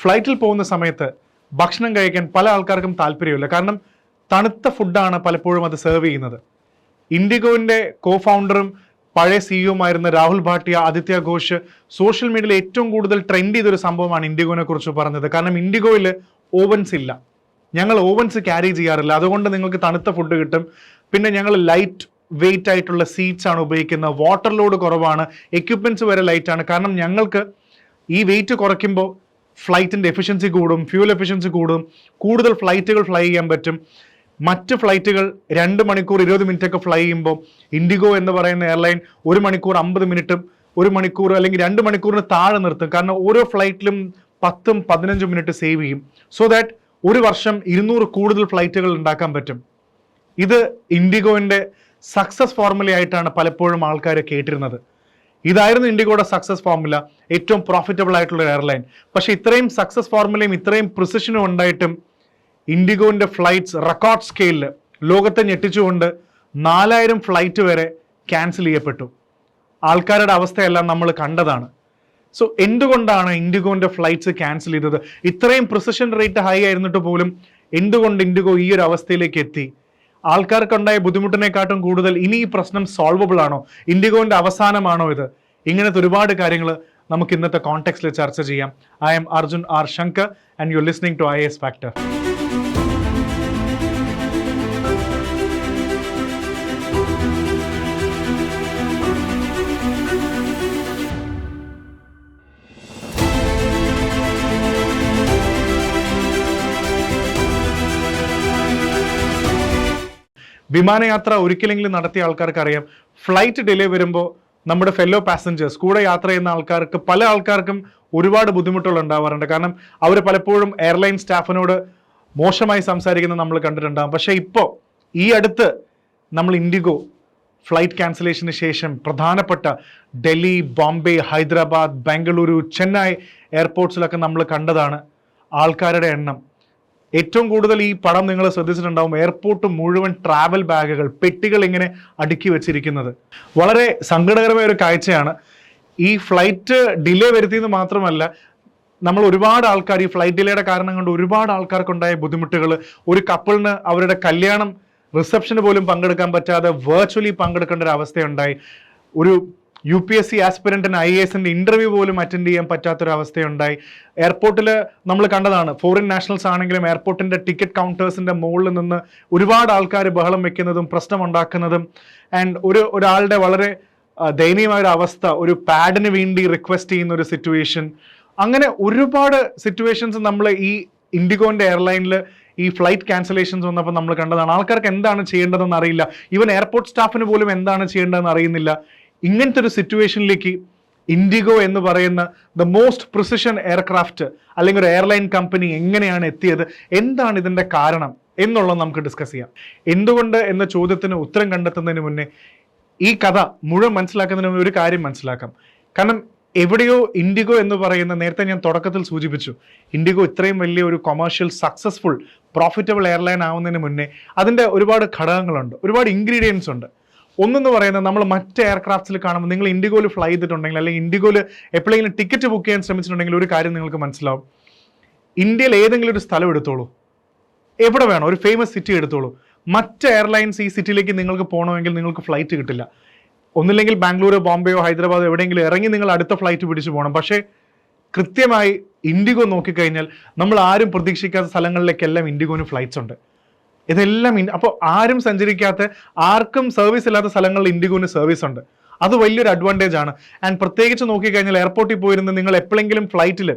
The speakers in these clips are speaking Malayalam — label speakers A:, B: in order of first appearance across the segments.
A: ഫ്ലൈറ്റിൽ പോകുന്ന സമയത്ത് ഭക്ഷണം കഴിക്കാൻ പല ആൾക്കാർക്കും താല്പര്യമില്ല. കാരണം തണുത്ത ഫുഡാണ് പലപ്പോഴും അത് സെർവ് ചെയ്യുന്നത്. ഇൻഡിഗോന്റെ കോ ഫൗണ്ടറും പഴയ സിഇഒമായിരുന്ന രാഹുൽ ഭാട്ടിയ, ആദിത്യ ഘോഷ് സോഷ്യൽ മീഡിയയിൽ ഏറ്റവും കൂടുതൽ ട്രെൻഡ് ചെയ്തൊരു സംഭവമാണ് ഇൻഡിഗോനെ കുറിച്ച് പറഞ്ഞത്. കാരണം ഇൻഡിഗോയിൽ ഓവൻസ് ഇല്ല, ഞങ്ങൾ ഓവൻസ് ക്യാരി ചെയ്യാറില്ല, അതുകൊണ്ട് നിങ്ങൾക്ക് തണുത്ത ഫുഡ് കിട്ടും. പിന്നെ ഞങ്ങൾ ലൈറ്റ് വെയിറ്റ് ആയിട്ടുള്ള സീറ്റ്സ് ആണ് ഉപയോഗിക്കുന്നത്, വാട്ടർ ലോഡ് കുറവാണ്, എക്യുപ്മെന്റ്സ് വരെ ലൈറ്റ് ആണ്. കാരണം ഞങ്ങൾക്ക് ഈ വെയിറ്റ് കുറയ്ക്കുമ്പോൾ ഫ്ലൈറ്റിന്റെ എഫിഷ്യൻസി കൂടും, ഫ്യൂൽ എഫിഷ്യൻസി കൂടും, കൂടുതൽ ഫ്ലൈറ്റുകൾ ഫ്ലൈ ചെയ്യാൻ പറ്റും. മറ്റ് ഫ്ലൈറ്റുകൾ 2 മണിക്കൂർ 20 മിനിറ്റ് ഒക്കെ ഫ്ലൈ ചെയ്യുമ്പോൾ ഇൻഡിഗോ എന്ന് പറയുന്ന എയർലൈൻ 1 മണിക്കൂർ 50 മിനിറ്റും 1 മണിക്കൂർ അല്ലെങ്കിൽ 2 മണിക്കൂറിന് താഴെ നിർത്തും. കാരണം ഓരോ ഫ്ലൈറ്റിലും 10-15 മിനിറ്റ് സേവ് ചെയ്യും. സോ ദാറ്റ് ഒരു വർഷം 200 കൂടുതൽ ഫ്ലൈറ്റുകൾ ഉണ്ടാക്കാൻ പറ്റും. ഇത് ഇൻഡിഗോന്റെ സക്സസ് ഫോർമുല ആയിട്ടാണ് പലപ്പോഴും ആൾക്കാർ കേട്ടിരുന്നത്. ഇതായിരുന്നു ഇൻഡിഗോയുടെ സക്സസ് ഫോർമുല, ഏറ്റവും പ്രോഫിറ്റബിൾ ആയിട്ടുള്ള എയർലൈൻ. പക്ഷെ ഇത്രയും സക്സസ് ഫോർമുലയും ഇത്രയും പ്രിസിഷനും ഉണ്ടായിട്ടും ഇൻഡിഗോന്റെ ഫ്ലൈറ്റ്സ് റെക്കോർഡ് സ്കെയിലിൽ ലോകത്തെ ഞെട്ടിച്ചുകൊണ്ട് 4000 ഫ്ലൈറ്റ് വരെ ക്യാൻസൽ ചെയ്യപ്പെട്ടു. ആൾക്കാരുടെ അവസ്ഥയെല്ലാം നമ്മൾ കണ്ടതാണ്. സോ എന്തുകൊണ്ടാണ് ഇൻഡിഗോന്റെ ഫ്ലൈറ്റ്സ് ക്യാൻസൽ ചെയ്തത്? ഇത്രയും പ്രിസിഷൻ റേറ്റ് ഹൈ ആയിരുന്നിട്ട് പോലും എന്തുകൊണ്ട് ഇൻഡിഗോ ഈ ഒരു അവസ്ഥയിലേക്ക് എത്തി? ആൾക്കാർക്കുണ്ടായ ബുദ്ധിമുട്ടിനെക്കാട്ടും കൂടുതൽ ഇനി ഈ പ്രശ്നം സോൾവബിൾ ആണോ? ഇൻഡിഗോന്റെ അവസാനമാണോ ഇത്? ഇങ്ങനത്തെ ഒരുപാട് കാര്യങ്ങൾ നമുക്ക് ഇന്നത്തെ കോണ്ടെക്സ്റ്റിൽ ചർച്ച ചെയ്യാം. I am Arjun R Shankar and you are listening to IAS factor. വിമാനയാത്ര ഒരിക്കലെങ്കിലും നടത്തിയ ആൾക്കാർക്ക് അറിയാം, ഫ്ലൈറ്റ് ഡിലേ വരുമ്പോൾ നമ്മുടെ ഫെല്ലോ പാസഞ്ചേഴ്സ്, കൂടെ യാത്ര ചെയ്യുന്ന ആൾക്കാർക്ക്, പല ആൾക്കാർക്കും ഒരുപാട് ബുദ്ധിമുട്ടുകൾ ഉണ്ടാവാറുണ്ട്. കാരണം അവർ പലപ്പോഴും എയർലൈൻ സ്റ്റാഫിനോട് മോശമായി സംസാരിക്കുന്നത് നമ്മൾ കണ്ടിട്ടുണ്ടാകും. പക്ഷേ ഇപ്പോൾ ഈ അടുത്ത് നമ്മൾ ഇൻഡിഗോ ഫ്ലൈറ്റ് ക്യാൻസലേഷന് ശേഷം പ്രധാനപ്പെട്ട ഡൽഹി, ബോംബെ, ഹൈദരാബാദ്, ബാംഗ്ലൂരു, ചെന്നൈ എയർപോർട്ട്സിലൊക്കെ നമ്മൾ കണ്ടതാണ് ആൾക്കാരുടെ എണ്ണം. ഏറ്റവും കൂടുതൽ ഈ പടം നിങ്ങൾ ശ്രദ്ധിച്ചിട്ടുണ്ടാവും, എയർപോർട്ട് മുഴുവൻ ട്രാവൽ ബാഗുകൾ, പെട്ടികൾ ഇങ്ങനെ അടുക്കി വെച്ചിരിക്കുന്നത്. വളരെ സങ്കടകരമായ ഒരു കാഴ്ചയാണ്. ഈ ഫ്ലൈറ്റ് ഡിലേ വരുത്തിയെന്ന് മാത്രമല്ല, നമ്മൾ ഒരുപാട് ആൾക്കാർ ഈ ഫ്ലൈറ്റ് ഡിലേയുടെ കാരണം കൊണ്ട് ഒരുപാട് ആൾക്കാർക്കുണ്ടായ ബുദ്ധിമുട്ടുകൾ. ഒരു കപ്പിളിന് അവരുടെ കല്യാണം റിസപ്ഷന് പോലും പങ്കെടുക്കാൻ പറ്റാതെ വെർച്വലി പങ്കെടുക്കേണ്ട ഒരു അവസ്ഥയുണ്ടായി. ഒരു UPSC ആസ്പിരന്റിന് IASന്റെ ഇന്റർവ്യൂ പോലും അറ്റൻഡ് ചെയ്യാൻ പറ്റാത്തൊരവസ്ഥയുണ്ടായി. എയർപോർട്ടിൽ നമ്മൾ കണ്ടതാണ്, ഫോറിൻ നാഷണൽസ് ആണെങ്കിലും എയർപോർട്ടിന്റെ ടിക്കറ്റ് കൗണ്ടേഴ്സിന്റെ മുകളിൽ നിന്ന് ഒരുപാട് ആൾക്കാർ ബഹളം വെക്കുന്നതും പ്രശ്നമുണ്ടാക്കുന്നതും, ആൻഡ് ഒരാളുടെ വളരെ ദയനീയമായ ഒരു അവസ്ഥ, ഒരു പാഡിന് വേണ്ടി റിക്വസ്റ്റ് ചെയ്യുന്ന ഒരു സിറ്റുവേഷൻ. അങ്ങനെ ഒരുപാട് സിറ്റുവേഷൻസ് നമ്മൾ ഈ ഇൻഡിഗോന്റെ എയർലൈനിൽ ഈ ഫ്ലൈറ്റ് ക്യാൻസലേഷൻസ് വന്നപ്പോൾ നമ്മൾ കണ്ടതാണ്. ആൾക്കാർക്ക് എന്താണ് ചെയ്യേണ്ടതെന്ന് അറിയില്ല, ഈവൻ എയർപോർട്ട് സ്റ്റാഫിന് പോലും എന്താണ് ചെയ്യേണ്ടതെന്ന് അറിയുന്നില്ല. ഇങ്ങനത്തെ ഒരു സിറ്റുവേഷനിലേക്ക് ഇൻഡിഗോ എന്ന് പറയുന്ന ദ മോസ്റ്റ് പ്രിസിഷൻ എയർക്രാഫ്റ്റ് അല്ലെങ്കിൽ ഒരു എയർലൈൻ കമ്പനി എങ്ങനെയാണ് എത്തിയത്, എന്താണ് ഇതിൻ്റെ കാരണം എന്നുള്ളത് നമുക്ക് ഡിസ്കസ് ചെയ്യാം. എന്തുകൊണ്ട് എന്ന ചോദ്യത്തിന് ഉത്തരം കണ്ടെത്തുന്നതിന് മുന്നേ ഈ കഥ മുഴുവൻ മനസ്സിലാക്കുന്നതിന് മുന്നേ ഒരു കാര്യം മനസ്സിലാക്കാം. കാരണം എവിടെയോ ഇൻഡിഗോ എന്ന് പറയുന്ന, നേരത്തെ ഞാൻ തുടക്കത്തിൽ സൂചിപ്പിച്ചു, ഇൻഡിഗോ ഇത്രയും വലിയ ഒരു കൊമേഴ്ഷ്യൽ സക്സസ്ഫുൾ പ്രോഫിറ്റബിൾ എയർലൈൻ ആവുന്നതിന് മുന്നേ അതിൻ്റെ ഒരുപാട് ഘടകങ്ങളുണ്ട്, ഒരുപാട് ഇൻഗ്രീഡിയൻസ് ഉണ്ട്. ഒന്നെന്ന് പറയുന്നത്, നമ്മൾ മറ്റ് എയർക്രാഫ്റ്റ്സിൽ കാണുമ്പോൾ, നിങ്ങൾ ഇൻഡിഗോയിൽ ഫ്ലൈ ചെയ്തിട്ടുണ്ടെങ്കിൽ അല്ലെങ്കിൽ ഇൻഡിഗോയിൽ എപ്പോഴെങ്കിലും ടിക്കറ്റ് ബുക്ക് ചെയ്യാൻ ശ്രമിച്ചിട്ടുണ്ടെങ്കിൽ ഒരു കാര്യം നിങ്ങൾക്ക് മനസ്സിലാവും. ഇന്ത്യയിൽ ഏതെങ്കിലും ഒരു സ്ഥലം എടുത്തോളൂ, എവിടെ വേണം, ഒരു ഫേമസ് സിറ്റി എടുത്തോളൂ. മറ്റ് എയർലൈൻസ് ഈ സിറ്റിയിലേക്ക് നിങ്ങൾക്ക് പോകണമെങ്കിൽ നിങ്ങൾക്ക് ഫ്ലൈറ്റ് കിട്ടില്ല. ഒന്നില്ലെങ്കിൽ ബാംഗ്ലൂർ, ബോംബെയോ, ഹൈദരാബാദോ എവിടെയെങ്കിലും ഇറങ്ങി നിങ്ങൾ അടുത്ത ഫ്ലൈറ്റ് പിടിച്ചു പോകണം. പക്ഷേ കൃത്യമായി ഇൻഡിഗോ നോക്കിക്കഴിഞ്ഞാൽ നമ്മൾ ആരും പ്രതീക്ഷിക്കാത്ത സ്ഥലങ്ങളിലേക്കെല്ലാം ഇൻഡിഗോന് ഫ്ലൈറ്റ്സ് ഉണ്ട്. ഇതെല്ലാം അപ്പോൾ ആരും സഞ്ചരിക്കാത്ത, ആർക്കും സർവീസ് ഇല്ലാത്ത സ്ഥലങ്ങളിൽ ഇൻഡിഗോന് സർവീസ് ഉണ്ട്. അത് വലിയൊരു അഡ്വാൻറ്റേജ് ആണ്. ആൻഡ് പ്രത്യേകിച്ച് നോക്കിക്കഴിഞ്ഞാൽ എയർപോർട്ടിൽ പോയിരുന്ന് നിങ്ങൾ എപ്പോഴെങ്കിലും ഫ്ലൈറ്റിൽ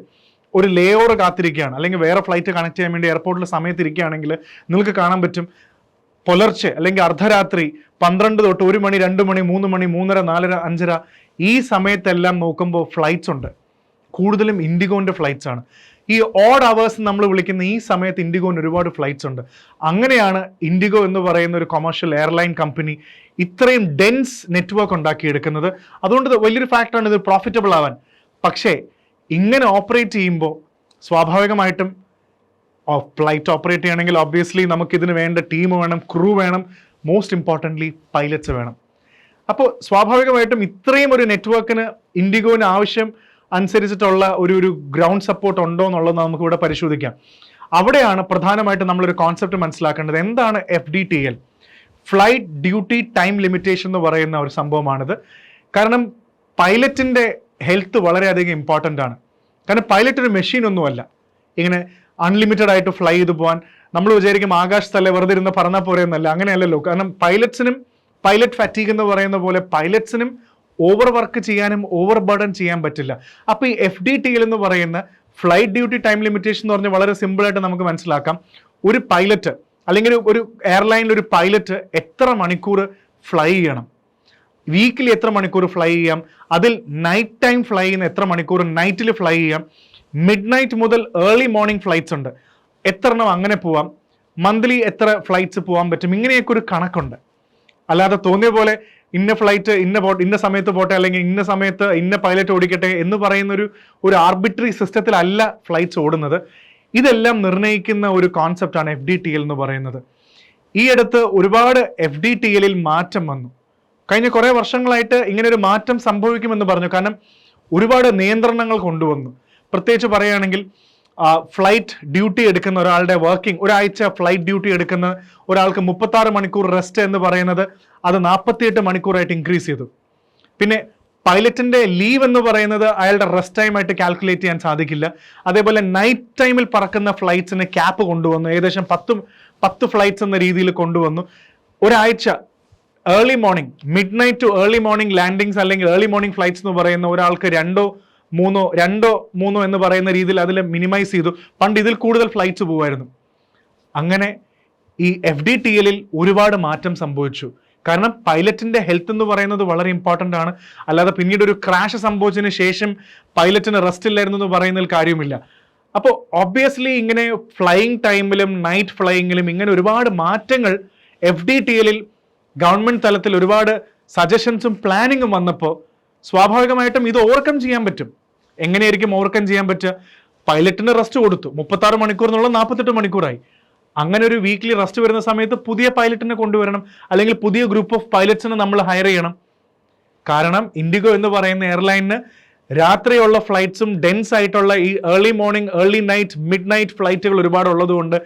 A: ഒരു ലേ ഓവർ കാത്തിരിക്കുകയാണ്, അല്ലെങ്കിൽ വേറെ ഫ്ലൈറ്റ് കണക്ട് ചെയ്യാൻ വേണ്ടി എയർപോർട്ടിൽ സമയത്തിരിക്കുകയാണെങ്കിൽ നിങ്ങൾക്ക് കാണാൻ പറ്റും, പുലർച്ചെ അല്ലെങ്കിൽ അർദ്ധരാത്രി 12 തൊട്ട് 1 മണി, 2 മണി, 3 മണി, 3:30, 4:30, 5:30 ഈ സമയത്തെല്ലാം നോക്കുമ്പോൾ ഫ്ലൈറ്റ്സ് ഉണ്ട്. കൂടുതലും ഇൻഡിഗോന്റെ ഫ്ലൈറ്റ്സ് ആണ്. ഈ ഓഡ് അവേഴ്സ് നമ്മൾ വിളിക്കുന്ന ഈ സമയത്ത് ഇൻഡിഗോന് ഒരുപാട് ഫ്ലൈറ്റ്സ് ഉണ്ട്. അങ്ങനെയാണ് ഇൻഡിഗോ എന്ന് പറയുന്ന ഒരു കൊമേഴ്ഷ്യൽ എയർലൈൻ കമ്പനി ഇത്രയും ഡെൻസ് നെറ്റ്വർക്ക് ഉണ്ടാക്കിയെടുക്കുന്നത്. അതുകൊണ്ട് വലിയൊരു ഫാക്ടറാണ് ഇത് പ്രോഫിറ്റബിൾ ആവാൻ. പക്ഷേ ഇങ്ങനെ ഓപ്പറേറ്റ് ചെയ്യുമ്പോൾ സ്വാഭാവികമായിട്ടും ഫ്ലൈറ്റ് ഓപ്പറേറ്റ് ചെയ്യണമെങ്കിൽ ഒബ്വിയസ്ലി നമുക്കിതിന് വേണ്ട ടീം വേണം, ക്രൂ വേണം, മോസ്റ്റ് ഇമ്പോർട്ടൻ്റ്ലി പൈലറ്റ്സ് വേണം. അപ്പോൾ സ്വാഭാവികമായിട്ടും ഇത്രയും ഒരു നെറ്റ്വർക്കിന് ഇൻഡിഗോന് ആവശ്യം അനുസരിച്ചിട്ടുള്ള ഒരു ഗ്രൗണ്ട് സപ്പോർട്ട് ഉണ്ടോ എന്നുള്ളത് നമുക്ക് ഇവിടെ പരിശോധിക്കാം. അവിടെയാണ് പ്രധാനമായിട്ടും നമ്മളൊരു കോൺസെപ്റ്റ് മനസ്സിലാക്കേണ്ടത്. എന്താണ് FDTL? Flight duty time limitation എന്ന് പറയുന്ന ഒരു സംഭവമാണിത്. കാരണം പൈലറ്റിൻ്റെ ഹെൽത്ത് വളരെയധികം ഇമ്പോർട്ടൻ്റ് ആണ്. കാരണം പൈലറ്റ് ഒരു മെഷീൻ ഒന്നുമല്ല, ഇങ്ങനെ അൺലിമിറ്റഡ് ആയിട്ട് ഫ്ലൈ ചെയ്ത് പോകാൻ. നമ്മൾ വിചാരിക്കും ആകാശത്തല്ലേ വെറുതെ ഇരുന്ന് പറഞ്ഞാൽ പോരെയെന്നല്ല, അങ്ങനെയല്ലല്ലോ. കാരണം പൈലറ്റ് ഫാറ്റീഗ് എന്ന് പറയുന്ന പോലെ പൈലറ്റ്സിനും ഓവർ വർക്ക് ചെയ്യാനും ഓവർ ബർഡൻ ചെയ്യാൻ പറ്റില്ല. അപ്പോൾ ഈ FDTL എന്ന് പറയുന്ന ഫ്ലൈറ്റ് ഡ്യൂട്ടി ടൈം ലിമിറ്റേഷൻ എന്ന് പറഞ്ഞാൽ വളരെ സിമ്പിളായിട്ട് നമുക്ക് മനസ്സിലാക്കാം. ഒരു പൈലറ്റ് അല്ലെങ്കിൽ ഒരു എയർലൈനിൽ ഒരു പൈലറ്റ് എത്ര മണിക്കൂർ ഫ്ലൈ ചെയ്യണം, വീക്കിലി എത്ര മണിക്കൂർ ഫ്ലൈ ചെയ്യാം, അതിൽ നൈറ്റ് ടൈം ഫ്ലൈ ചെയ്യുന്ന എത്ര മണിക്കൂർ നൈറ്റിൽ ഫ്ലൈ ചെയ്യാം, മിഡ് നൈറ്റ് മുതൽ ഏർലി മോർണിംഗ് ഫ്ലൈറ്റ്സ് ഉണ്ട്, എത്ര എണ്ണം അങ്ങനെ പോവാം, മന്ത്ലി എത്ര ഫ്ലൈറ്റ്സ് പോകാൻ പറ്റും, ഇങ്ങനെയൊക്കെ ഒരു കണക്കുണ്ട്. അല്ലാതെ തോന്നിയ പോലെ ഇന്ന ഫ്ലൈറ്റ് ഇന്ന സമയത്ത് പോട്ടെ അല്ലെങ്കിൽ ഇന്ന സമയത്ത് ഇന്ന പൈലറ്റ് ഓടിക്കട്ടെ എന്ന് പറയുന്ന ഒരു ആർബിട്രറി സിസ്റ്റത്തിലല്ല ഫ്ലൈറ്റ്സ് ഓടുന്നത്. ഇതെല്ലാം നിർണ്ണയിക്കുന്ന ഒരു കോൺസെപ്റ്റാണ് FDTL എന്ന് പറയുന്നത്. ഈ അടുത്ത് ഒരുപാട് FDTLൽ മാറ്റം വന്നു. കഴിഞ്ഞ കുറേ വർഷങ്ങളായിട്ട് ഇങ്ങനെ ഒരു മാറ്റം സംഭവിക്കുമെന്ന് പറഞ്ഞു. കാരണം ഒരുപാട് നിയന്ത്രണങ്ങൾ കൊണ്ടുവന്നു. പ്രത്യേകിച്ച് പറയുകയാണെങ്കിൽ ഫ്ലൈറ്റ് ഡ്യൂട്ടി എടുക്കുന്ന ഒരാളുടെ ഒരാഴ്ച ഫ്ലൈറ്റ് ഡ്യൂട്ടി എടുക്കുന്ന ഒരാൾക്ക് 36 മണിക്കൂർ റെസ്റ്റ് എന്ന് പറയുന്നത് അത് 48 മണിക്കൂറായിട്ട് ഇൻക്രീസ് ചെയ്തു. പിന്നെ പൈലറ്റിന്റെ ലീവ് എന്ന് പറയുന്നത് അയാളുടെ റെസ്റ്റ് ടൈമായിട്ട് കാൽക്കുലേറ്റ് ചെയ്യാൻ സാധിക്കില്ല. അതേപോലെ നൈറ്റ് ടൈമിൽ പറക്കുന്ന ഫ്ലൈറ്റ്സിന് ക്യാപ്പ് കൊണ്ടുവന്നു. ഏകദേശം 10 ഫ്ലൈറ്റ്സ് എന്ന രീതിയിൽ കൊണ്ടുവന്നു. ഒരാഴ്ച early morning, midnight to early morning landings അല്ലെങ്കിൽ ഏർലി മോർണിംഗ് ഫ്ലൈറ്റ്സ് എന്ന് പറയുന്ന ഒരാൾക്ക് രണ്ടോ മൂന്നോ എന്ന് പറയുന്ന രീതിയിൽ അതിൽ മിനിമൈസ് ചെയ്തു. പണ്ട് ഇതിൽ കൂടുതൽ ഫ്ലൈറ്റ്സ് പോകുമായിരുന്നു. അങ്ങനെ ഈ FDTLൽ ഒരുപാട് മാറ്റം സംഭവിച്ചു. കാരണം പൈലറ്റിന്റെ ഹെൽത്ത് എന്ന് പറയുന്നത് വളരെ ഇമ്പോർട്ടൻ്റ് ആണ്. അല്ലാതെ പിന്നീട് ഒരു ക്രാഷ് സംഭവിച്ചതിന് ശേഷം പൈലറ്റിന് റെസ്റ്റ് ഇല്ലായിരുന്നു എന്ന് പറയുന്നതിൽ കാര്യമില്ല. അപ്പോൾ ഒബ്വിയസ്ലി ഇങ്ങനെ ഫ്ലൈയിങ് ടൈമിലും നൈറ്റ് ഫ്ലൈയിങ്ങിലും ഇങ്ങനെ ഒരുപാട് മാറ്റങ്ങൾ FDTLൽ ഗവൺമെന്റ് തലത്തിൽ ഒരുപാട് സജഷൻസും പ്ലാനിങ്ങും വന്നപ്പോൾ സ്വാഭാവികമായിട്ടും ഇത് ഓവർകം ചെയ്യാൻ പറ്റും. എങ്ങനെയായിരിക്കും ഓവർകം ചെയ്യാൻ പറ്റുക? പൈലറ്റിന് റെസ്റ്റ് കൊടുത്തു, 36 മണിക്കൂർ എന്നുള്ള 48 മണിക്കൂറായി. അങ്ങനെ ഒരു വീക്ക്ലി റെസ്റ്റ് വരുന്ന സമയത്ത് പുതിയ പൈലറ്റിനെ കൊണ്ടുവരണം, അല്ലെങ്കിൽ പുതിയ ഗ്രൂപ്പ് ഓഫ് പൈലറ്റ്സിനെ നമ്മൾ ഹയർ ചെയ്യണം. കാരണം ഇൻഡിഗോ എന്ന് പറയുന്ന എയർലൈനിന് രാത്രിയുള്ള ഫ്ലൈറ്റ്സും ഡെൻസ് ആയിട്ടുള്ള ഈ early morning, early night, midnight ഫ്ലൈറ്റുകൾ ഒരുപാട് ഉള്ളതുകൊണ്ട്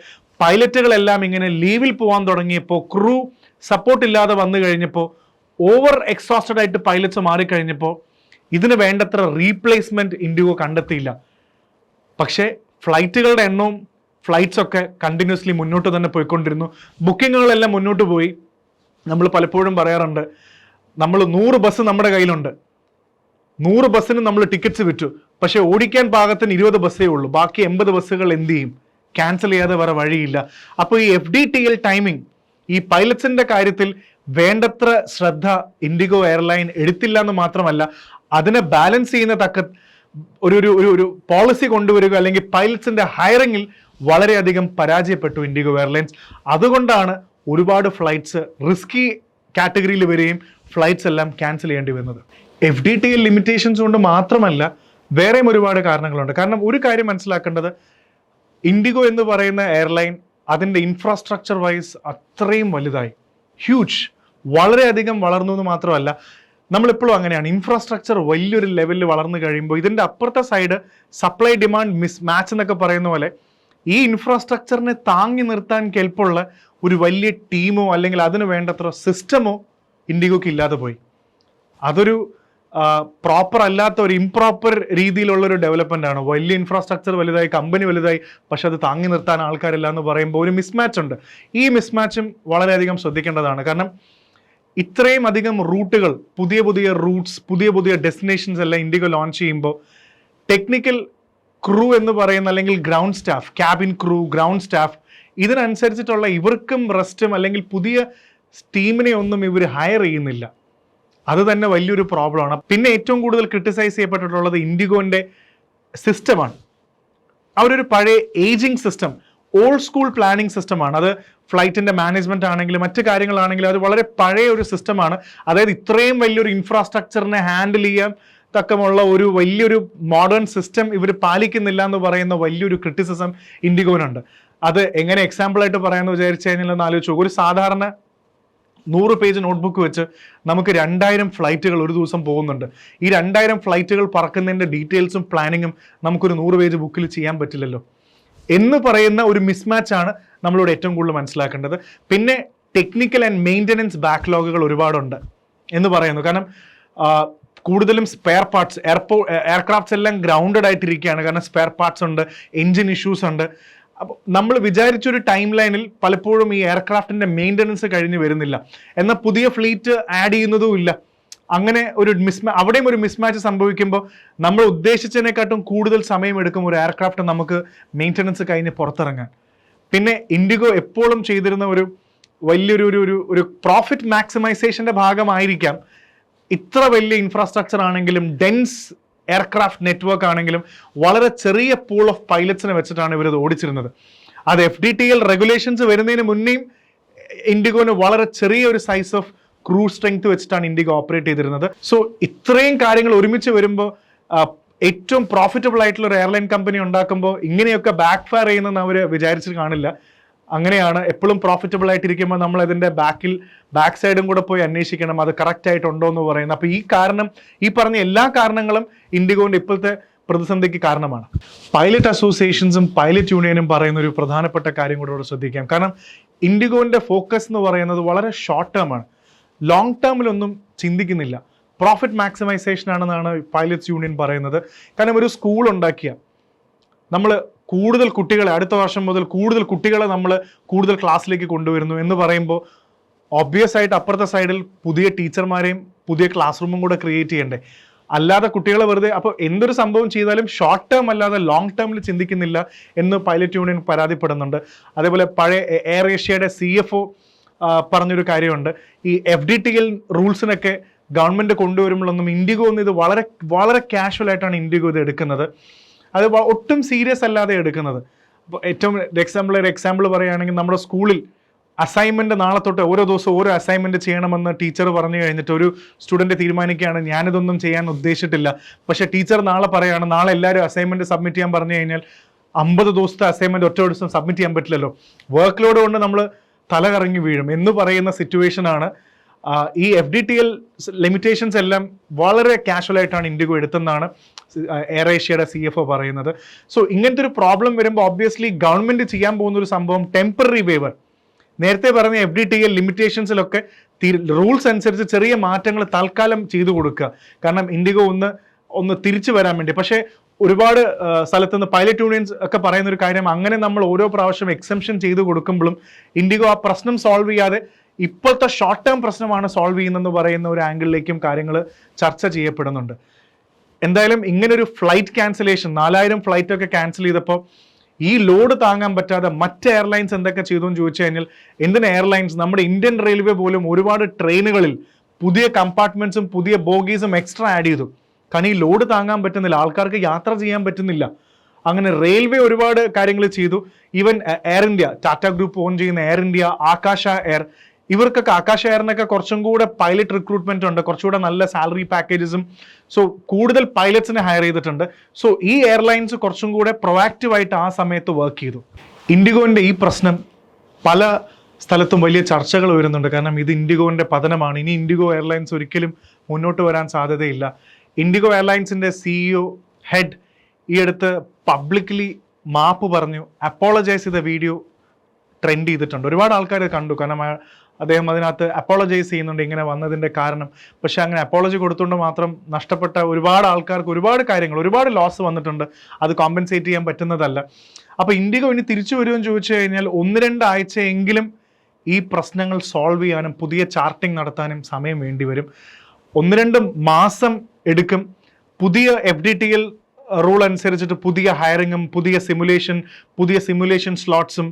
A: പൈലറ്റുകളെല്ലാം ഇങ്ങനെ ലീവിൽ പോകാൻ തുടങ്ങിയപ്പോൾ, ക്രൂ സപ്പോർട്ട് ഇല്ലാതെ വന്നു കഴിഞ്ഞപ്പോൾ, ഓവർ എക്സോസ്റ്റഡ് ആയിട്ട് പൈലറ്റ്സ് മാറിക്കഴിഞ്ഞപ്പോൾ ഇതിന് വേണ്ടത്ര റീപ്ലേസ്മെന്റ് ഇൻഡിഗോ കണ്ടെത്തിയില്ല. പക്ഷേ ഫ്ലൈറ്റുകളുടെ എണ്ണവും ഫ്ലൈറ്റ്സ് ഒക്കെ കണ്ടിന്യൂസ്ലി മുന്നോട്ട് തന്നെ പോയിക്കൊണ്ടിരുന്നു. ബുക്കിങ്ങുകളെല്ലാം മുന്നോട്ട് പോയി. നമ്മൾ പലപ്പോഴും പറയാറുണ്ട്, നമ്മൾ 100 ബസ് നമ്മുടെ കയ്യിലുണ്ട്, 100 ബസ്സിന് നമ്മൾ ടിക്കറ്റ്സ് വിറ്റു, പക്ഷെ ഓടിക്കാൻ പാകത്തിന് 20 ബസ്സേ ഉള്ളൂ. ബാക്കി 80 ബസ്സുകൾ എന്ത് ചെയ്യും? ക്യാൻസൽ ചെയ്യാതെ വേറെ വഴിയില്ല. അപ്പോൾ ഈ FDTL ടൈമിംഗ് ഈ പൈലറ്റ്സിന്റെ കാര്യത്തിൽ വേണ്ടത്ര ശ്രദ്ധ ഇൻഡിഗോ എയർലൈൻ എടുത്തില്ല എന്ന് മാത്രമല്ല, അതിനെ ബാലൻസ് ചെയ്യുന്ന തക്ക ഒരു പോളിസി കൊണ്ടുവരിക അല്ലെങ്കിൽ പൈലറ്റ്സിന്റെ ഹയറിങ്ങിൽ വളരെയധികം പരാജയപ്പെട്ടു ഇൻഡിഗോ എയർലൈൻസ്. അതുകൊണ്ടാണ് ഒരുപാട് ഫ്ലൈറ്റ്സ് റിസ്കി കാറ്റഗറിയിൽ വരികയും ഫ്ലൈറ്റ്സ് എല്ലാം ക്യാൻസൽ ചെയ്യേണ്ടി വരുന്നത്. FDTL ലിമിറ്റേഷൻസ് കൊണ്ട് മാത്രമല്ല, വേറെയും ഒരുപാട് കാരണങ്ങളുണ്ട്. കാരണം ഒരു കാര്യം മനസ്സിലാക്കേണ്ടത്, ഇൻഡിഗോ എന്ന് പറയുന്ന എയർലൈൻ അതിൻ്റെ ഇൻഫ്രാസ്ട്രക്ചർ വൈസ് അത്രയും വലുതായി, ഹ്യൂജ്, വളരെയധികം വളർന്നു എന്ന് മാത്രമല്ല, നമ്മളിപ്പോഴും അങ്ങനെയാണ്. ഇൻഫ്രാസ്ട്രക്ചർ വലിയൊരു ലെവലിൽ വളർന്നു കഴിയുമ്പോൾ ഇതിൻ്റെ അപ്പുറത്തെ side supply demand miss match എന്നൊക്കെ പറയുന്ന പോലെ ഈ ഇൻഫ്രാസ്ട്രക്ചറിനെ താങ്ങി നിർത്താൻ കെൽപ്പുള്ള ഒരു വലിയ ടീമോ അല്ലെങ്കിൽ അതിന് വേണ്ടത്ര സിസ്റ്റമോ ഇൻഡിഗോക്ക് ഇല്ലാതെ പോയി. അതൊരു പ്രോപ്പർ അല്ലാത്ത ഒരു ഇംപ്രോപ്പർ രീതിയിലുള്ളൊരു ഡെവലപ്മെൻ്റ് ആണ്. വലിയ ഇൻഫ്രാസ്ട്രക്ചർ വലുതായി, കമ്പനി വലുതായി, പക്ഷെ അത് താങ്ങി നിർത്താൻ ആൾക്കാരില്ല എന്ന് പറയുമ്പോൾ ഒരു മിസ്മാച്ച് ഉണ്ട്. ഈ മിസ്മാച്ചും വളരെയധികം ശ്രദ്ധിക്കേണ്ടതാണ്. കാരണം ഇത്രയും അധികം റൂട്ടുകൾ, പുതിയ റൂട്ട്സ്, പുതിയ ഡെസ്റ്റിനേഷൻസ് എല്ലാം ഇൻഡിഗോ ലോഞ്ച് ചെയ്യുമ്പോൾ ടെക്നിക്കൽ ക്രൂ എന്ന് പറയുന്ന അല്ലെങ്കിൽ ground staff, cabin crew, ground staff, ഇതിനനുസരിച്ചിട്ടുള്ള ഇവർക്കും റെസ്റ്റും അല്ലെങ്കിൽ പുതിയ ടീമിനെ ഒന്നും ഇവർ ഹയർ ചെയ്യുന്നില്ല. അത് തന്നെ വലിയൊരു പ്രോബ്ലമാണ്. പിന്നെ ഏറ്റവും കൂടുതൽ ക്രിട്ടിസൈസ് ചെയ്യപ്പെട്ടിട്ടുള്ളത് ഇൻഡിഗോൻ്റെ സിസ്റ്റമാണ്. അവരൊരു പഴയ ageing system, old school planning സിസ്റ്റമാണ്. അത് ഫ്ലൈറ്റിൻ്റെ മാനേജ്മെൻറ്റ് ആണെങ്കിലും മറ്റു കാര്യങ്ങളാണെങ്കിലും അത് വളരെ പഴയ ഒരു സിസ്റ്റമാണ്. അതായത് ഇത്രയും വലിയൊരു ഇൻഫ്രാസ്ട്രക്ചറിനെ ഹാൻഡിൽ ചെയ്യാൻ തക്കമുള്ള ഒരു വലിയൊരു മോഡേൺ സിസ്റ്റം ഇവർ പാലിക്കുന്നില്ല എന്ന് പറയുന്ന വലിയൊരു ക്രിറ്റിസിസം ഇൻഡിഗോനുണ്ട്. അത് എങ്ങനെ എക്സാമ്പിളായിട്ട് പറയാമെന്ന് വിചാരിച്ചു കഴിഞ്ഞാൽ ഒന്ന് ആലോചിച്ചു. ഒരു സാധാരണ 100 പേജ് നോട്ട്ബുക്ക് വെച്ച് നമുക്ക് 2000 ഫ്ലൈറ്റുകൾ ഒരു ദിവസം പോകുന്നുണ്ട്. ഈ 2000 ഫ്ലൈറ്റുകൾ പറക്കുന്നതിൻ്റെ ഡീറ്റെയിൽസും പ്ലാനിങ്ങും നമുക്കൊരു 100 പേജ് ബുക്കിൽ ചെയ്യാൻ പറ്റില്ലല്ലോ എന്ന് പറയുന്ന ഒരു മിസ്മാച്ചാണ് നമ്മളിവിടെ ഏറ്റവും കൂടുതൽ മനസ്സിലാക്കേണ്ടത്. പിന്നെ ടെക്നിക്കൽ ആൻഡ് മെയിൻ്റനൻസ് ബാക്ക്ലോഗുകൾ ഒരുപാടുണ്ട് എന്ന് പറയുന്നു. കാരണം കൂടുതലും സ്പെയർ പാർട്സ് എയർക്രാഫ്റ്റ്സ് എല്ലാം ഗ്രൗണ്ടഡ് ആയിട്ടിരിക്കുകയാണ്. കാരണം സ്പെയർ പാർട്സ് ഉണ്ട്, എൻജിൻ ഇഷ്യൂസ് ഉണ്ട്. അപ്പോൾ നമ്മൾ വിചാരിച്ചൊരു ടൈം ലൈനിൽ പലപ്പോഴും ഈ എയർക്രാഫ്റ്റിൻ്റെ മെയിൻ്റനൻസ് കഴിഞ്ഞ് വരുന്നില്ല, എന്നാൽ പുതിയ ഫ്ലീറ്റ് ആഡ് ചെയ്യുന്നതും ഇല്ല. അങ്ങനെ ഒരു അവിടെയും ഒരു മിസ്മാച്ച് സംഭവിക്കുമ്പോൾ നമ്മൾ ഉദ്ദേശിച്ചതിനെക്കാട്ടും കൂടുതൽ സമയമെടുക്കും ഒരു എയർക്രാഫ്റ്റ് നമുക്ക് മെയിൻ്റനൻസ് കഴിഞ്ഞ് പുറത്തിറങ്ങാൻ. പിന്നെ ഇൻഡിഗോ എപ്പോഴും ചെയ്തിരുന്ന ഒരു വലിയൊരു ഒരു പ്രോഫിറ്റ് മാക്സിമൈസേഷൻ്റെ ഭാഗമായിരിക്കാം ഇത്ര വലിയ ഇൻഫ്രാസ്ട്രക്ചർ ആണെങ്കിലും ഡെൻസ് എയർക്രാഫ്റ്റ് നെറ്റ്വർക്ക് ആണെങ്കിലും വളരെ ചെറിയ പൂൾ ഓഫ് പൈലറ്റ്സിനെ വെച്ചിട്ടാണ് ഇവരത് ഓടിച്ചിരുന്നത്. അത് FDTL റെഗുലേഷൻസ് വരുന്നതിന് മുന്നേയും ഇൻഡിഗോന് വളരെ ചെറിയ ഒരു സൈസ് ഓഫ് ക്രൂ സ്ട്രെങ്ത് വെച്ചിട്ടാണ് ഇൻഡിഗോ ഓപ്പറേറ്റ് ചെയ്തിരുന്നത്. സോ ഇത്രയും കാര്യങ്ങൾ ഒരുമിച്ച് വരുമ്പോൾ ഏറ്റവും പ്രോഫിറ്റബിൾ ആയിട്ടുള്ള ഒരു എയർലൈൻ കമ്പനി ഉണ്ടാക്കുമ്പോൾ ഇങ്ങനെയൊക്കെ ബാക്ക് ഫയർ ചെയ്യുന്നതെന്ന് അവർ വിചാരിച്ചിട്ട് കാണില്ല. അങ്ങനെയാണ് എപ്പോഴും പ്രോഫിറ്റബിൾ ആയിട്ടിരിക്കുമ്പോൾ നമ്മൾ അതിൻ്റെ ബാക്ക് സൈഡും കൂടെ പോയി അന്വേഷിക്കണം അത് കറക്റ്റ് ആയിട്ടുണ്ടോ എന്ന് പറയുന്നത്. അപ്പോൾ ഈ പറഞ്ഞ എല്ലാ കാരണങ്ങളും ഇൻഡിഗോൻ്റെ ഇപ്പോഴത്തെ പ്രതിസന്ധിക്ക് കാരണമാണ്. പൈലറ്റ് അസോസിയേഷൻസും പൈലറ്റ് യൂണിയനും പറയുന്ന ഒരു പ്രധാനപ്പെട്ട കാര്യം കൂടെ ഇവിടെ ശ്രദ്ധിക്കാം. കാരണം ഇൻഡിഗോൻ്റെ ഫോക്കസ് എന്ന് പറയുന്നത് വളരെ ഷോർട്ട് ടേം ആണ്, ലോങ് ടേമിലൊന്നും ചിന്തിക്കുന്നില്ല. പ്രോഫിറ്റ് മാക്സിമൈസേഷൻ ആണെന്നാണ് പൈലറ്റ്സ് യൂണിയൻ പറയുന്നത്. കാരണം ഒരു സ്കൂൾ ഉണ്ടാക്കിയ നമ്മൾ കൂടുതൽ കുട്ടികളെ അടുത്ത വർഷം മുതൽ കൂടുതൽ കുട്ടികളെ നമ്മൾ കൂടുതൽ ക്ലാസ്സിലേക്ക് കൊണ്ടുവരുന്നു എന്ന് പറയുമ്പോൾ ഒബ്വിയസ് ആയിട്ട് അപ്പുറത്തെ സൈഡിൽ പുതിയ ടീച്ചർമാരെയും പുതിയ ക്ലാസ് റൂമും കൂടെ ക്രിയേറ്റ് ചെയ്യണ്ടേ. അല്ലാതെ കുട്ടികളെ വെറുതെ അപ്പോൾ എന്തൊരു സംഭവം ചെയ്താലും ഷോർട്ട് ടേം അല്ലാതെ ലോങ് ടേമിൽ ചിന്തിക്കുന്നില്ല എന്ന് പൈലറ്റ് യൂണിയൻ പരാതിപ്പെടുന്നുണ്ട്. അതേപോലെ പഴയ എയർ ഏഷ്യയുടെ CFO പറഞ്ഞൊരു കാര്യമുണ്ട്, ഈ FDTL റൂൾസിനൊക്കെ ഗവൺമെൻറ് കൊണ്ടുവരുമ്പോഴൊന്നും ഇൻഡിഗോ ഇത് വളരെ വളരെ കാഷ്വൽ ആയിട്ടാണ് ഇൻഡിഗോ ഇത് എടുക്കുന്നത്. അത് ഒട്ടും സീരിയസ് അല്ലാതെ എടുക്കുന്നത്. അപ്പോൾ ഏറ്റവും എക്സാമ്പിൾ പറയുകയാണെങ്കിൽ നമ്മുടെ സ്കൂളിൽ അസൈൻമെൻറ്റ് നാളെ തൊട്ട് ഓരോ ദിവസവും ഓരോ അസൈൻമെൻറ്റ് ചെയ്യണമെന്ന് ടീച്ചർ പറഞ്ഞു കഴിഞ്ഞിട്ട് ഒരു സ്റ്റുഡൻറ്റ് തീരുമാനിക്കുകയാണ് ഞാനിതൊന്നും ചെയ്യാൻ ഉദ്ദേശിച്ചിട്ടില്ല, പക്ഷേ ടീച്ചർ നാളെ പറയുകയാണ് നാളെ എല്ലാവരും അസൈൻമെൻറ്റ് സബ്മിറ്റ് ചെയ്യാൻ പറഞ്ഞു കഴിഞ്ഞാൽ 50 ദിവസത്തെ അസൈൻമെൻറ്റ് ഒറ്റ ദിവസം സബ്മിറ്റ് ചെയ്യാൻ പറ്റില്ലല്ലോ, വർക്ക് ലോഡ് കൊണ്ട് നമ്മൾ തല കറങ്ങി വീഴും എന്ന് പറയുന്ന സിറ്റുവേഷനാണ്. ഈ FDTL ലിമിറ്റേഷൻസ് എല്ലാം വളരെ കാഷ്വൽ ആയിട്ടാണ് ഇൻഡിഗോ എടുത്തെന്നാണ് എയർ ഏഷ്യയുടെ CFO പറയുന്നത്. സോ ഇങ്ങനത്തെ ഒരു പ്രോബ്ലം വരുമ്പോൾ ഒബ്വിയസ്ലി ഗവൺമെൻറ് ചെയ്യാൻ പോകുന്ന ഒരു സംഭവം ടെമ്പററി വേവർ, നേരത്തെ പറഞ്ഞ FDTL ലിമിറ്റേഷൻസിലൊക്കെ റൂൾസ് അനുസരിച്ച് ചെറിയ മാറ്റങ്ങൾ തൽക്കാലം ചെയ്തു കൊടുക്കുക. കാരണം ഇൻഡിഗോ ഒന്ന് തിരിച്ചു വരാൻ വേണ്ടി. പക്ഷേ ഒരുപാട് സ്ഥലത്തുനിന്ന് പൈലറ്റ് യൂണിയൻസ് ഒക്കെ പറയുന്ന ഒരു കാര്യം, അങ്ങനെ നമ്മൾ ഓരോ പ്രാവശ്യം എക്സംഷൻ ചെയ്തു കൊടുക്കുമ്പോഴും ഇൻഡിഗോ ആ പ്രശ്നം സോൾവ് ചെയ്യാതെ ഇപ്പോഴത്തെ ഷോർട്ട് ടേം പ്രശ്നമാണ് സോൾവ് ചെയ്യുന്നതെന്ന് പറയുന്ന ഒരു ആംഗിളിലേക്കും കാര്യങ്ങൾ ചർച്ച ചെയ്യപ്പെടുന്നുണ്ട്. എന്തായാലും ഇങ്ങനൊരു ഫ്ലൈറ്റ് ക്യാൻസലേഷൻ 4000 ഫ്ലൈറ്റൊക്കെ ക്യാൻസൽ ചെയ്തപ്പോൾ ഈ ലോഡ് താങ്ങാൻ പറ്റാതെ മറ്റ് എയർലൈൻസ് എന്തൊക്കെ ചെയ്തു എന്ന് ചോദിച്ചു കഴിഞ്ഞാൽ, എന്തിന് എയർലൈൻസ്, നമ്മുടെ ഇന്ത്യൻ റെയിൽവേ പോലും ഒരുപാട് ട്രെയിനുകളിൽ പുതിയ കമ്പാർട്ട്മെന്റ്സും പുതിയ ബോഗീസും എക്സ്ട്രാ ആഡ് ചെയ്തു. കാരണം ഈ ലോഡ് താങ്ങാൻ പറ്റുന്നില്ല, ആൾക്കാർക്ക് യാത്ര ചെയ്യാൻ പറ്റുന്നില്ല. അങ്ങനെ റെയിൽവേ ഒരുപാട് കാര്യങ്ങൾ ചെയ്തു. Even air India, Tata group on ചെയ്യുന്ന എയർ ഇന്ത്യ, ആകാശ എയർ, ഇവർക്കൊക്കെ ആകാശ എയറിനൊക്കെ കുറച്ചും കൂടെ പൈലറ്റ് റിക്രൂട്ട്മെന്റ് ഉണ്ട്, കുറച്ചുകൂടെ നല്ല സാലറി പാക്കേജസും, സോ കൂടുതൽ പൈലറ്റ്സിനെ ഹയർ ചെയ്തിട്ടുണ്ട്. സോ ഈ എയർലൈൻസ് കുറച്ചും കൂടെ പ്രൊആക്റ്റീവായിട്ട് ആ സമയത്ത് വർക്ക് ചെയ്തു. ഇൻഡിഗോൻ്റെ ഈ പ്രശ്നം പല സ്ഥലത്തും വലിയ ചർച്ചകൾ വരുന്നുണ്ട്. കാരണം ഇത് ഇൻഡിഗോൻ്റെ പതനമാണ്, ഇനി ഇൻഡിഗോ എയർലൈൻസ് ഒരിക്കലും മുന്നോട്ട് വരാൻ സാധ്യതയില്ല. ഇൻഡിഗോ എയർലൈൻസിൻ്റെ CEO ഹെഡ് ഈ അടുത്ത് പബ്ലിക്കലി മാപ്പ് പറഞ്ഞു, അപ്പോളജൈസ് ചെയ്ത വീഡിയോ ട്രെൻഡ് ചെയ്തിട്ടുണ്ട്. ഒരുപാട് ആൾക്കാർ കണ്ടു. കാരണം അദ്ദേഹം അതിനകത്ത് അപ്പോളജൈസ് ചെയ്യുന്നുണ്ട് ഇങ്ങനെ വന്നതിൻ്റെ കാരണം. പക്ഷെ അങ്ങനെ അപ്പോളജി കൊടുത്തുകൊണ്ട് മാത്രം നഷ്ടപ്പെട്ട ഒരുപാട് ആൾക്കാർക്ക് ഒരുപാട് ലോസ് വന്നിട്ടുണ്ട്. അത് കോമ്പൻസേറ്റ് ചെയ്യാൻ പറ്റുന്നതല്ല. അപ്പോൾ ഇൻഡിഗോ ഇനി തിരിച്ചു വരുമെന്ന് ചോദിച്ചു കഴിഞ്ഞാൽ 1-2 ആഴ്ചയെങ്കിലും ഈ പ്രശ്നങ്ങൾ സോൾവ് ചെയ്യാനും പുതിയ ചാർട്ടിങ് നടത്താനും സമയം വേണ്ടി വരും. 1-2 മാസം എടുക്കും. പുതിയ FDTL റൂൾ അനുസരിച്ചിട്ട് പുതിയ ഹയറിങ്ങും പുതിയ സിമുലേഷൻ സ്ലോട്ട്സും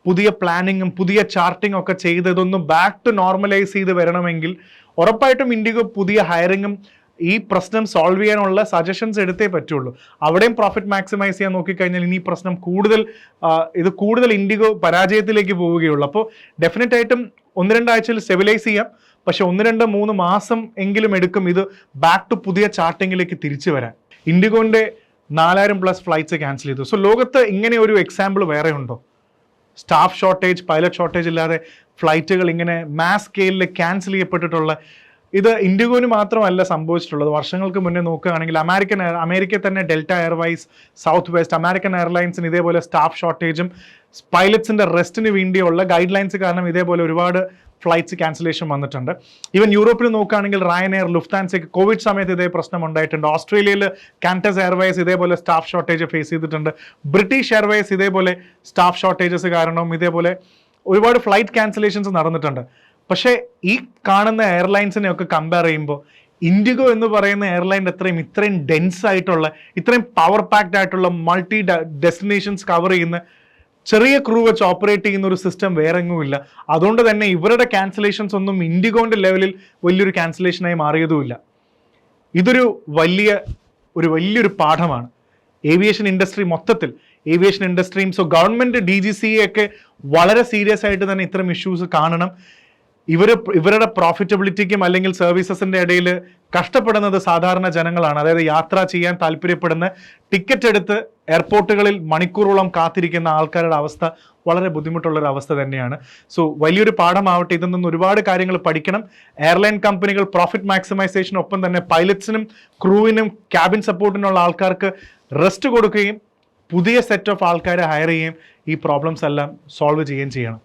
A: പുതിയ പ്ലാനിങ്ങും പുതിയ ചാർട്ടിങ്ങും ഒക്കെ ചെയ്ത് ഇതൊന്നും ബാക്ക് ടു നോർമലൈസ് ചെയ്ത് വരണമെങ്കിൽ ഉറപ്പായിട്ടും ഇൻഡിഗോ പുതിയ ഹയറിങ്ങും ഈ പ്രശ്നം സോൾവ് ചെയ്യാനുള്ള സജഷൻസ് എടുത്തേ പറ്റുള്ളൂ. അവിടെയും പ്രോഫിറ്റ് മാക്സിമൈസ് ചെയ്യാൻ നോക്കിക്കഴിഞ്ഞാൽ ഇനി പ്രശ്നം കൂടുതൽ ഇൻഡിഗോ പരാജയത്തിലേക്ക് പോവുകയുള്ളൂ. അപ്പോൾ ഡെഫിനറ്റ് ആയിട്ടും 1-2 ആഴ്ചയിൽ സ്റ്റെബിലൈസ് ചെയ്യാം. പക്ഷെ 1-2-3 മാസം എങ്കിലും എടുക്കും ഇത് ബാക്ക് ടു പുതിയ ചാർട്ടിങ്ങിലേക്ക് തിരിച്ചു വരാൻ. ഇൻഡിഗോൻ്റെ 4000+ ഫ്ലൈറ്റ്സ് ക്യാൻസൽ ചെയ്തു. സോ ലോകത്ത് ഇങ്ങനെ ഒരു എക്സാമ്പിൾ വേറെ ഉണ്ടോ? സ്റ്റാഫ് ഷോർട്ടേജ്, പൈലറ്റ് ഷോർട്ടേജ് ഇല്ലാതെ ഫ്ലൈറ്റുകൾ ഇങ്ങനെ മാസ് സ്കെയിലിൽ ക്യാൻസൽ ചെയ്യപ്പെട്ടിട്ടുള്ള ഇത് ഇൻഡിഗോന് മാത്രമല്ല സംഭവിച്ചിട്ടുള്ളത്. വർഷങ്ങൾക്ക് മുന്നേ നോക്കുകയാണെങ്കിൽ അമേരിക്കയിൽ തന്നെ Delta Airways, Southwest, American എയർലൈൻസിന് ഇതേപോലെ സ്റ്റാഫ് ഷോർട്ടേജും പൈലറ്റ്സിന്റെ റെസ്റ്റിന് വേണ്ടിയുള്ള ഗൈഡ് ലൈൻസ് കാരണം ഇതേപോലെ ഒരുപാട് ഫ്ലൈറ്റ്സ് ക്യാൻസലേഷൻ വന്നിട്ടുണ്ട്. ഈവൻ യൂറോപ്പിൽ നോക്കുകയാണെങ്കിൽ റയൻ എയർ, ലുഫ്താൻസയ്ക്ക് കോവിഡ് സമയത്ത് ഇതേ പ്രശ്നം ഉണ്ടായിട്ടുണ്ട്. ഓസ്ട്രേലിയയിൽ കാൻറ്റസ് എയർവേസ് ഇതേപോലെ സ്റ്റാഫ് ഷോർട്ടേജ് ഫേസ് ചെയ്തിട്ടുണ്ട്. ബ്രിട്ടീഷ് എയർവേസ് ഇതേപോലെ സ്റ്റാഫ് ഷോർട്ടേജസ് കാരണം ഇതേപോലെ ഒരുപാട് ഫ്ലൈറ്റ് ക്യാൻസലേഷൻസ് നടന്നിട്ടുണ്ട്. പക്ഷേ ഈ കാണുന്ന എയർലൈൻസിനെ ഒക്കെ കമ്പയർ ചെയ്യുമ്പോൾ ഇൻഡിഗോ എന്ന് പറയുന്ന എയർലൈൻ ഇത്രയും ഡെൻസ് ആയിട്ടുള്ള, ഇത്രയും പവർ പാക്ഡ് ആയിട്ടുള്ള മൾട്ടി ഡെസ്റ്റിനേഷൻസ് കവർ ചെയ്യുന്ന ചെറിയ ക്രൂ വെച്ച് ഓപ്പറേറ്റ് ചെയ്യുന്ന ഒരു സിസ്റ്റം വേറെ എങ്ങുമില്ല. അതുകൊണ്ട് തന്നെ ഇവരുടെ ക്യാൻസലേഷൻസ് ഒന്നും ഇൻഡിഗോന്റെ ലെവലിൽ വലിയൊരു ക്യാൻസലേഷനായി മാറിയതുമില്ല. ഇതൊരു വലിയൊരു പാഠമാണ് ഏവിയേഷൻ ഇൻഡസ്ട്രി മൊത്തത്തിൽ, ഏവിയേഷൻ ഇൻഡസ്ട്രിയും. സോ ഗവൺമെന്റ് DGCA ഒക്കെ വളരെ സീരിയസ് ആയിട്ട് തന്നെ ഇത്തരം ഇഷ്യൂസ് കാണണം. ഇവരുടെ പ്രോഫിറ്റബിലിറ്റിക്കും അല്ലെങ്കിൽ സർവീസസിന്റെ ഇടയിൽ കഷ്ടപ്പെടുന്നത് സാധാരണ ജനങ്ങളാണ്. അതായത് യാത്ര ചെയ്യാൻ താല്പര്യപ്പെടുന്ന, ടിക്കറ്റ് എടുത്ത് എയർപോർട്ടുകളിൽ മണിക്കൂറോളം കാത്തിരിക്കുന്ന ആൾക്കാരുടെ അവസ്ഥ വളരെ ബുദ്ധിമുട്ടുള്ളൊരു അവസ്ഥ തന്നെയാണ്. സോ വലിയൊരു പാഠമാവട്ടെ. ഇതിൽ നിന്ന് ഒരുപാട് കാര്യങ്ങൾ പഠിക്കണം. എയർലൈൻ കമ്പനികൾ പ്രോഫിറ്റ് മാക്സിമൈസേഷനൊപ്പം തന്നെ പൈലറ്റ്സിനും ക്രൂവിനും ക്യാബിൻ സപ്പോർട്ടിനുള്ള ആൾക്കാർക്ക് റെസ്റ്റ് കൊടുക്കുകയും പുതിയ സെറ്റ് ഓഫ് ആൾക്കാരെ ഹയർ ചെയ്യുകയും ഈ പ്രോബ്ലംസ് എല്ലാം സോൾവ് ചെയ്യുകയും ചെയ്യണം.